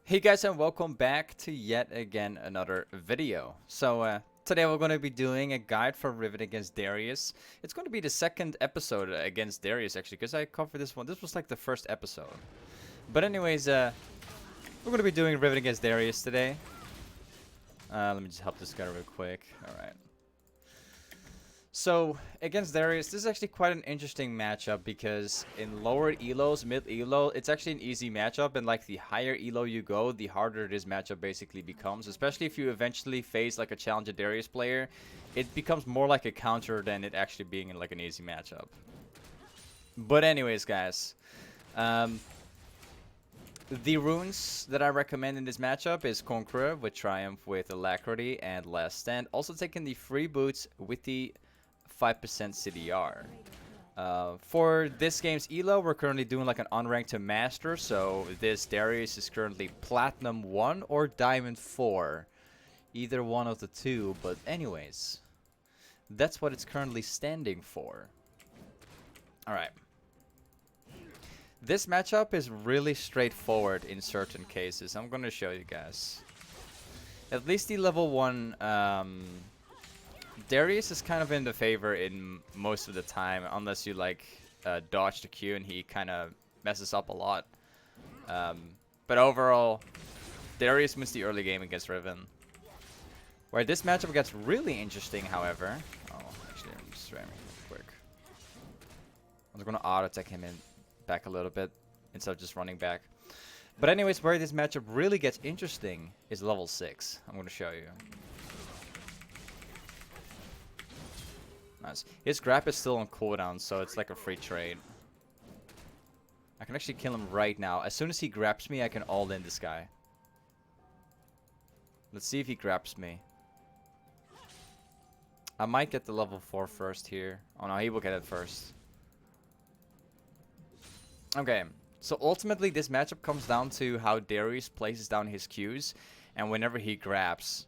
Hey guys, and welcome back to yet again another video. Today we're going to be doing a guide for Riven against Darius. It's going to be the second episode against Darius actually, because I covered this one. This was like the first episode. But anyways, we're going to be doing Riven against Darius today. Let me just help this guy real quick. Alright. So, against Darius, this is actually quite an interesting matchup because in lower elos, mid elo, it's actually an easy matchup, and like the higher elo you go, the harder this matchup basically becomes, especially if you eventually face like a challenger Darius player. It becomes more like a counter than it actually being in like an easy matchup. But anyways, guys, the runes that I recommend in this matchup is Conqueror with Triumph with Alacrity and Last Stand. Also taking the free boots with the 5% CDR. For this game's elo, we're currently doing like an unranked to master, so this Darius is currently platinum 1 or diamond 4. Either one of the two, but anyways, that's what it's currently standing for. Alright. This matchup is really straightforward in certain cases. I'm gonna show you guys. At least the level 1 Darius is kind of in the favor in most of the time, unless you like dodge the Q and he kind of messes up a lot. But overall, Darius wins the early game against Riven. Where this matchup gets really interesting, however. Oh, actually, I'm just ramming real quick. I'm just gonna auto attack him in back a little bit instead of just running back. But anyways, where this matchup really gets interesting is level 6. I'm gonna show you. Nice. His grab is still on cooldown, so it's like a free trade. I can actually kill him right now. As soon as he grabs me, I can all-in this guy. Let's see if he grabs me. I might get the level 4 first here. Oh no, he will get it first. Okay, so ultimately this matchup comes down to how Darius places down his Qs, and whenever he grabs.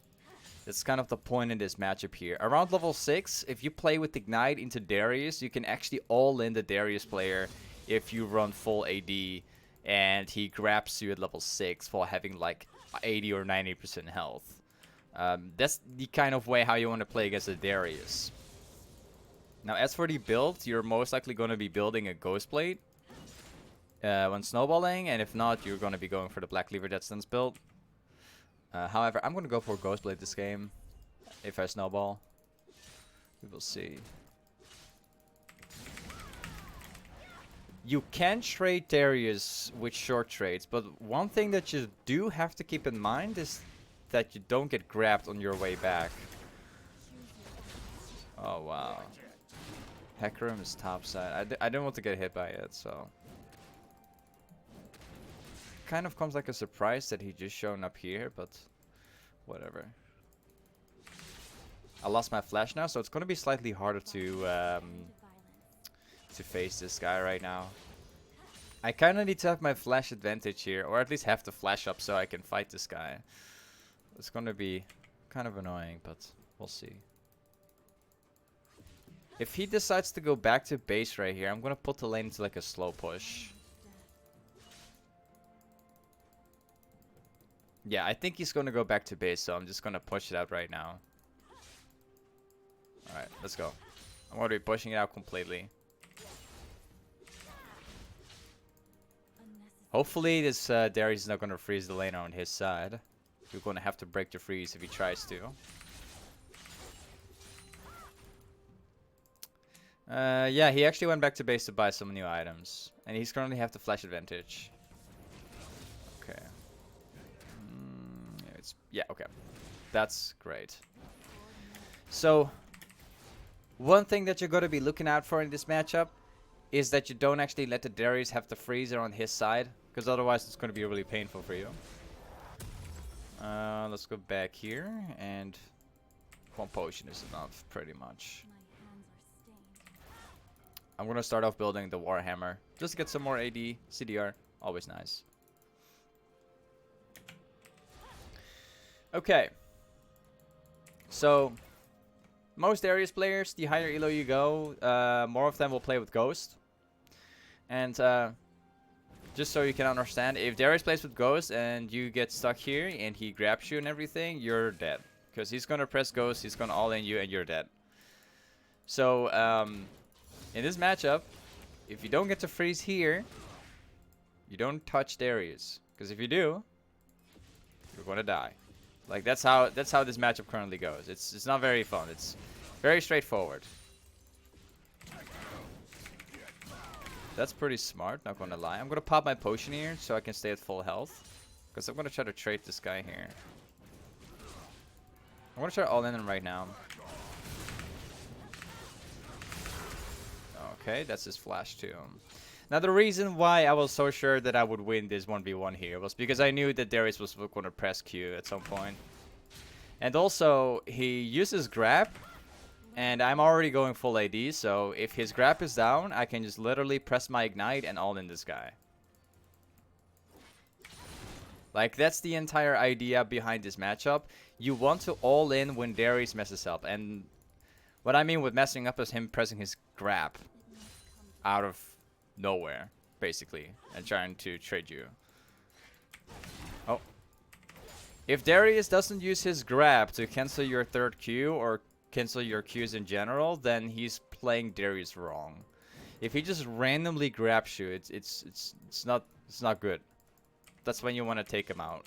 That's kind of the point in this matchup here. Around level 6, if you play with Ignite into Darius, you can actually all-in the Darius player if you run full AD and he grabs you at level 6 while having like 80 or 90% health. That's the kind of way how you want to play against a Darius. Now, as for the build, you're most likely going to be building a ghostblade when snowballing, and if not, you're going to be going for the black cleaver that's build. However, I'm going to go for ghostblade this game if I snowball. We will see. You can trade Darius with short trades, but one thing that you do have to keep in mind is that you don't get grabbed on your way back. Oh wow. Hecarim is topside. I don't want to get hit by it, so. Kind of comes like a surprise that he just shown up here, but whatever. I lost my flash now, so it's going to be slightly harder to face this guy right now. I kind of need to have my flash advantage here, or at least have the flash up so I can fight this guy. It's going to be kind of annoying, but we'll see. If he decides to go back to base right here, I'm going to put the lane into like a slow push. Yeah, I think he's going to go back to base, so I'm just going to push it out right now. Alright, let's go. I'm going to be pushing it out completely. Hopefully this Darius is not going to freeze the lane on his side. You're going to have to break the freeze if he tries to. Yeah, he actually went back to base to buy some new items. And he's currently have the flash advantage. Okay. Yeah, okay. That's great. So, one thing that you're going to be looking out for in this matchup is that you don't actually let the Darius have the freezer on his side, because otherwise it's going to be really painful for you. Let's go back here, and one potion is enough, pretty much. I'm going to start off building the Warhammer, just to get some more AD, CDR, always nice. Okay, so most Darius players, the higher elo you go, more of them will play with Ghost. And just so you can understand, if Darius plays with Ghost and you get stuck here and he grabs you and everything, you're dead. Because he's going to press Ghost, he's going to all in you, and you're dead. So, in this matchup, if you don't get to freeze here, you don't touch Darius. Because if you do, you're going to die. Like, that's how this matchup currently goes. It's not very fun. It's very straightforward. That's pretty smart, not gonna lie. I'm gonna pop my potion here so I can stay at full health. Because I'm gonna try to trade this guy here. I'm gonna try all in him right now. Okay, that's his flash too. Now the reason why I was so sure that I would win this 1v1 here was because I knew that Darius was gonna press Q at some point. And also, he uses grab. And I'm already going full AD, so if his grab is down, I can just literally press my ignite and all in this guy. Like, that's the entire idea behind this matchup. You want to all in when Darius messes up. And what I mean with messing up is him pressing his grab out of nowhere, basically, and trying to trade you. Oh. If Darius doesn't use his grab to cancel your third Q or cancel your Qs in general, then he's playing Darius wrong. If he just randomly grabs you, it's not good. That's when you want to take him out.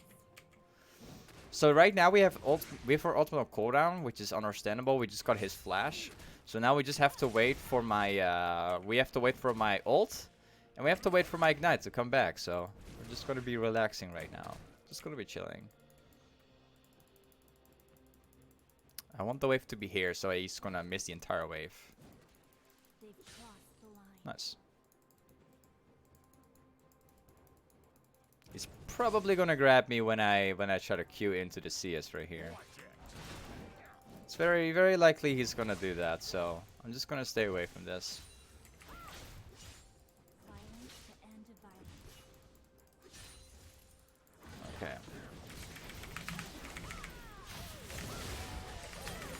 So right now we have our ultimate cooldown, which is understandable. We just got his flash, so now we just have to wait for my ult, and we have to wait for my ignite to come back. So we're just gonna be relaxing right now. Just gonna be chilling. I want the wave to be here, so he's gonna miss the entire wave. Nice. He's probably gonna grab me when I try to Q into the CS right here. It's very, very likely he's gonna do that, so I'm just gonna stay away from this. Okay.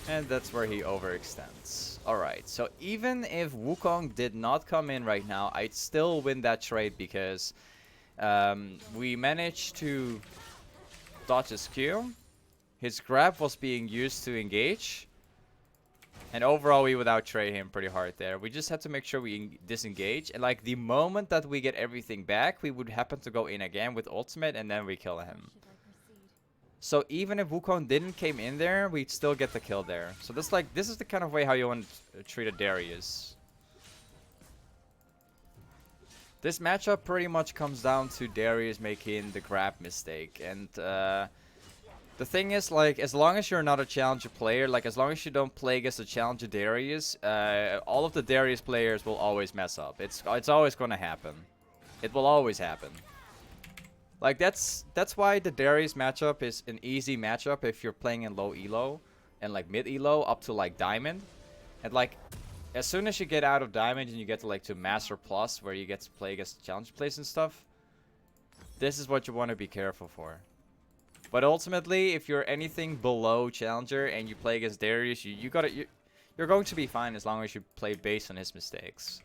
And that's where he overextends. Alright, so even if Wukong did not come in right now, I'd still win that trade because we managed to dodge his Q. His grab was being used to engage. And overall, we would out-trade him pretty hard there. We just had to make sure we disengage. And like the moment that we get everything back, we would happen to go in again with ultimate and then we kill him. So even if Wukong didn't came in there, we'd still get the kill there. So this is the kind of way how you want to treat a Darius. This matchup pretty much comes down to Darius making the grab mistake. And the thing is, like, as long as you're not a challenger player, like as long as you don't play against a challenger Darius, all of the Darius players will always mess up. It's always going to happen. It will always happen. Like, that's why the Darius matchup is an easy matchup if you're playing in low elo and like mid elo up to like diamond. And like, as soon as you get out of diamond and you get to like to master plus where you get to play against challenger players and stuff, this is what you want to be careful for. But ultimately, if you're anything below challenger and you play against Darius, you're going to be fine as long as you play based on his mistakes.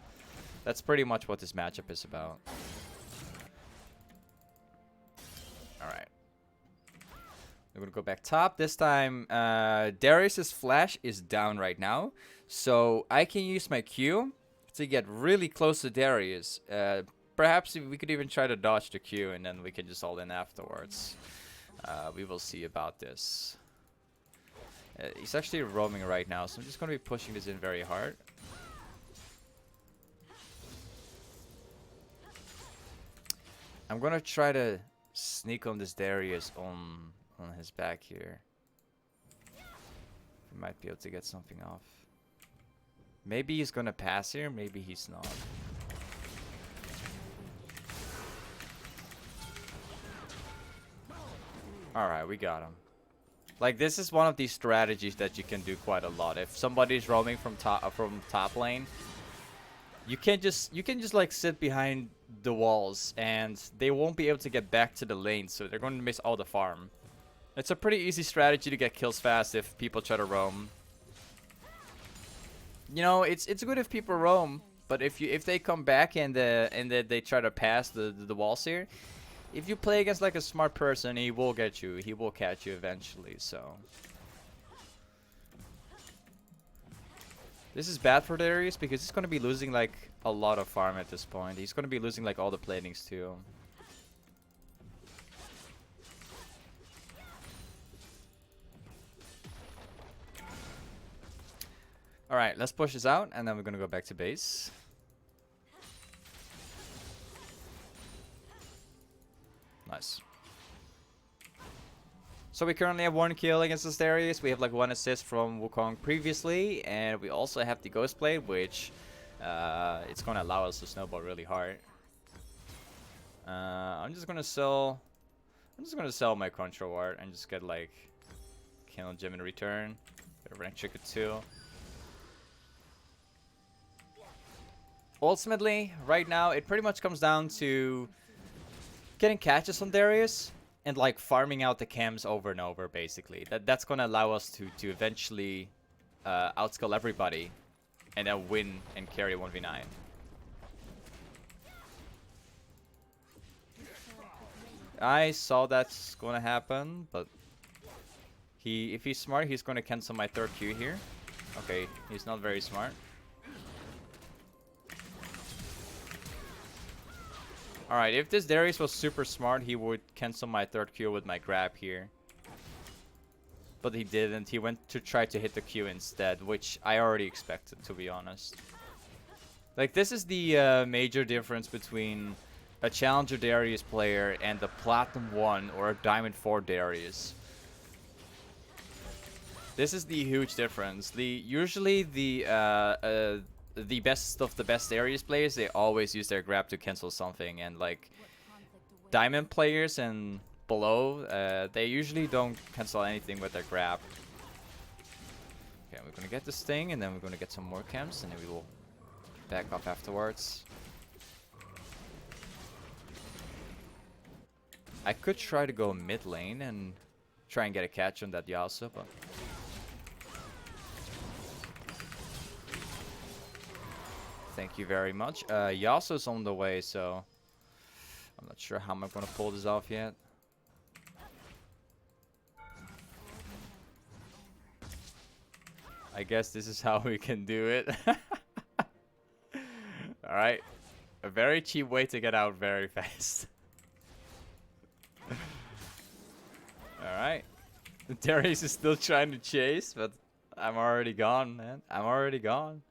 That's pretty much what this matchup is about. Alright. We're going to go back top. This time, Darius's flash is down right now. So I can use my Q to get really close to Darius. Perhaps we could even try to dodge the Q and then we can just ult in afterwards. We will see about this. He's actually roaming right now, so I'm just going to be pushing this in very hard. I'm going to try to sneak on this Darius on his back here. We might be able to get something off. Maybe he's gonna pass here, maybe he's not. Alright, we got him. Like, this is one of these strategies that you can do quite a lot. If somebody's roaming from top lane, you can just like sit behind the walls and they won't be able to get back to the lane, so they're going to miss all the farm. It's a pretty easy strategy to get kills fast if people try to roam. You know, it's good if people roam, But if they come back and they try to pass the walls here, if you play against like a smart person, he will get you. He will catch you eventually. So this is bad for Darius because he's gonna be losing like a lot of farm at this point. He's gonna be losing like all the platings too. Alright, let's push this out and then we're gonna go back to base. Nice. So we currently have 1 kill against this Darius. We have like 1 assist from Wukong previously, and we also have the ghostblade, which it's gonna allow us to snowball really hard. I'm just gonna sell my control art and just get like kill gem in return. Get a rank trigger too. Ultimately, right now it pretty much comes down to getting catches on Darius and like farming out the camps over and over, basically. That's gonna allow us to eventually outscale everybody and then win and carry 1v9. I saw that's gonna happen, but if he's smart, he's gonna cancel my 3rd Q here. Okay, he's not very smart. Alright, if this Darius was super smart, he would cancel my 3rd Q with my grab here. But he didn't. He went to try to hit the Q instead, which I already expected, to be honest. Like, this is the major difference between a Challenger Darius player and the Platinum 1 or a Diamond 4 Darius. This is the huge difference. Usually the best of the best Darius players, they always use their grab to cancel something, and like Diamond players and below, they usually don't cancel anything with their grab. Okay, we're gonna get this thing, and then we're gonna get some more camps, and then we will back off afterwards. I could try to go mid lane and try and get a catch on that Yasuo, but thank you very much. Yasuo's on the way, so I'm not sure how I'm gonna pull this off yet. I guess this is how we can do it. Alright. A very cheap way to get out very fast. Alright. Darius is still trying to chase, but I'm already gone, man. I'm already gone.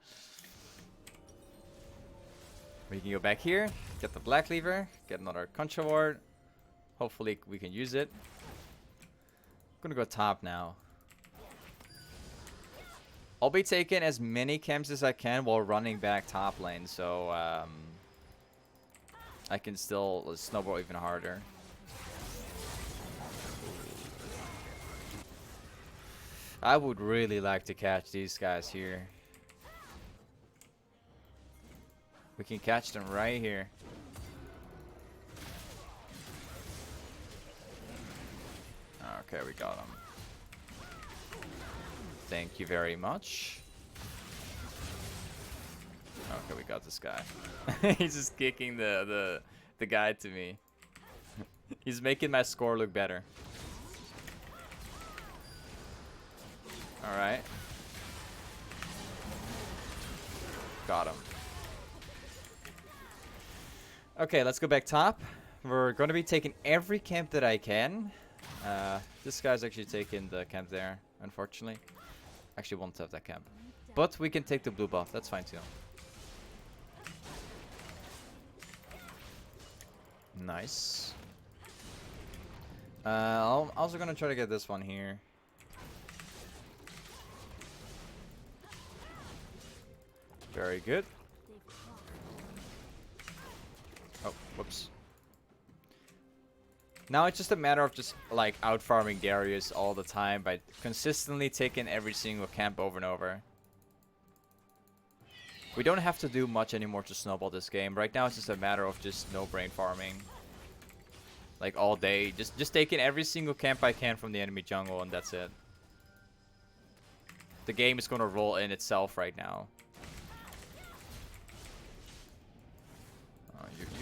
We can go back here, get the black cleaver, get another contra ward. Hopefully we can use it. I'm gonna go top now. I'll be taking as many camps as I can while running back top lane, so I can still snowball even harder. I would really like to catch these guys here. We can catch them right here. Okay, we got him. Thank you very much. Okay, we got this guy. He's just kicking the guy to me. He's making my score look better. Alright. Got him. Okay, let's go back top. We're going to be taking every camp that I can. This guy's actually taking the camp there, unfortunately. Actually won't have that camp. But we can take the blue buff, that's fine too. Nice. I'm also going to try to get this one here. Very good. Oh, whoops. Now it's just a matter of just like out farming Darius all the time by consistently taking every single camp over and over. We don't have to do much anymore to snowball this game. Right now it's just a matter of just no brain farming. Like all day. Just taking every single camp I can from the enemy jungle, and that's it. The game is gonna roll in itself right now.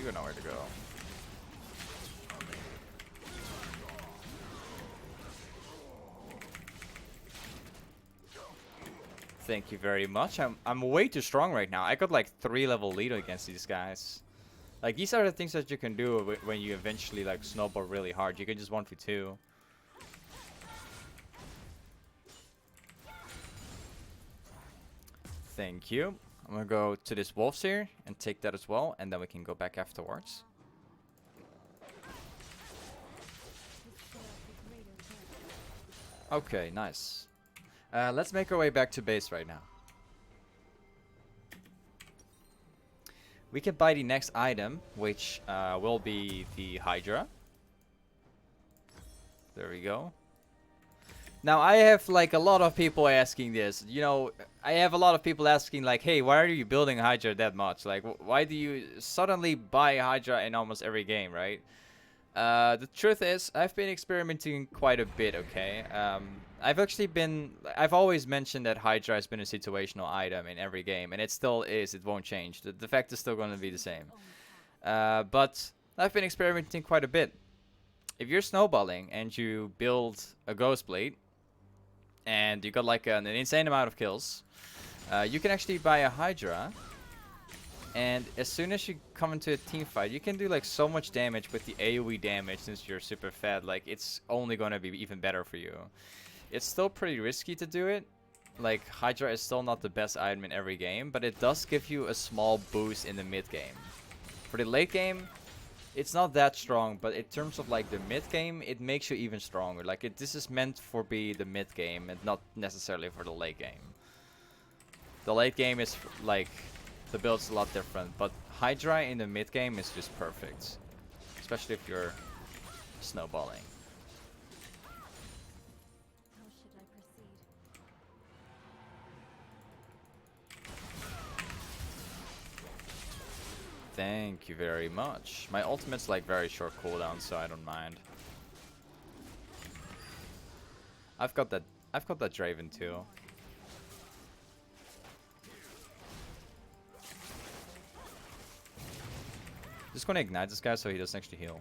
You got nowhere to go. Thank you very much. I'm way too strong right now. I got like 3-level lead against these guys. Like, these are the things that you can do when you eventually like snowball really hard. You can just 1v2. Thank you. I'm gonna go to this wolves here and take that as well, and then we can go back afterwards. Okay, nice. Let's make our way back to base right now. We can buy the next item, which will be the hydra. There we go. Now, I have like a lot of people asking this. You know, I have a lot of people asking like, hey, why are you building hydra that much? Like, why do you suddenly buy hydra in almost every game, right? The truth is, I've been experimenting quite a bit, okay? I've always mentioned that hydra has been a situational item in every game, and it still is. It won't change. The fact is still going to be the same. But I've been experimenting quite a bit. If you're snowballing and you build a ghostblade, and you got like an insane amount of kills, you can actually buy a hydra. And as soon as you come into a team fight, you can do like so much damage with the AoE damage since you're super fed. Like, it's only going to be even better for you. It's still pretty risky to do it. Like, hydra is still not the best item in every game, but it does give you a small boost in the mid game. For the late game, it's not that strong, but in terms of like the mid game, it makes you even stronger. Like, this is meant for the mid game and not necessarily for the late game. The late game is like, the build's a lot different, but hydra in the mid game is just perfect, especially if you're snowballing. How should I proceed? Thank you very much. My ultimate's like very short cooldown, so I don't mind. I've got that Draven too. Just gonna ignite this guy so he doesn't actually heal.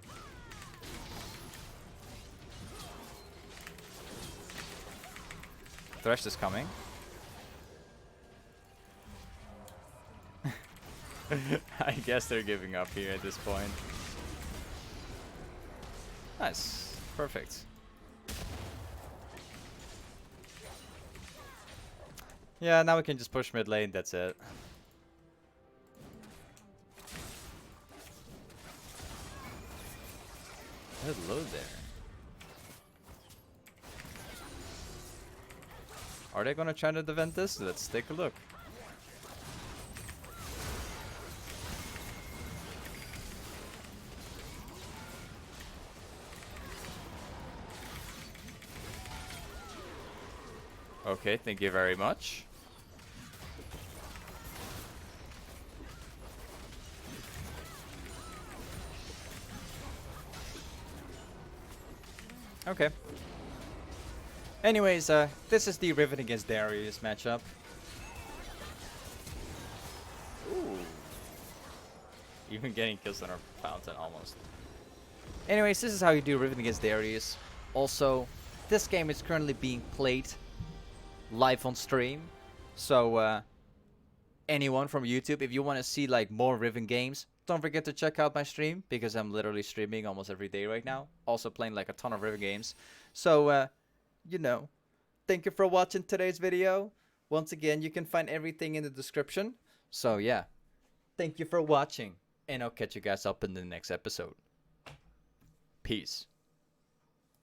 Thresh is coming. I guess they're giving up here at this point. Nice. Perfect. Yeah, now we can just push mid lane, that's it. Hello there. Are they gonna try to defend this? Let's take a look. Okay, thank you very much. Okay. Anyways, this is the Riven against Darius matchup. Ooh. Even getting kills on our fountain almost. Anyways, this is how you do Riven against Darius. Also, this game is currently being played live on stream. So, anyone from YouTube, if you want to see like more Riven games, don't forget to check out my stream, because I'm literally streaming almost every day right now. Also playing like a ton of Riven games. So, you know, thank you for watching today's video. Once again, you can find everything in the description. So yeah, thank you for watching, and I'll catch you guys up in the next episode. Peace.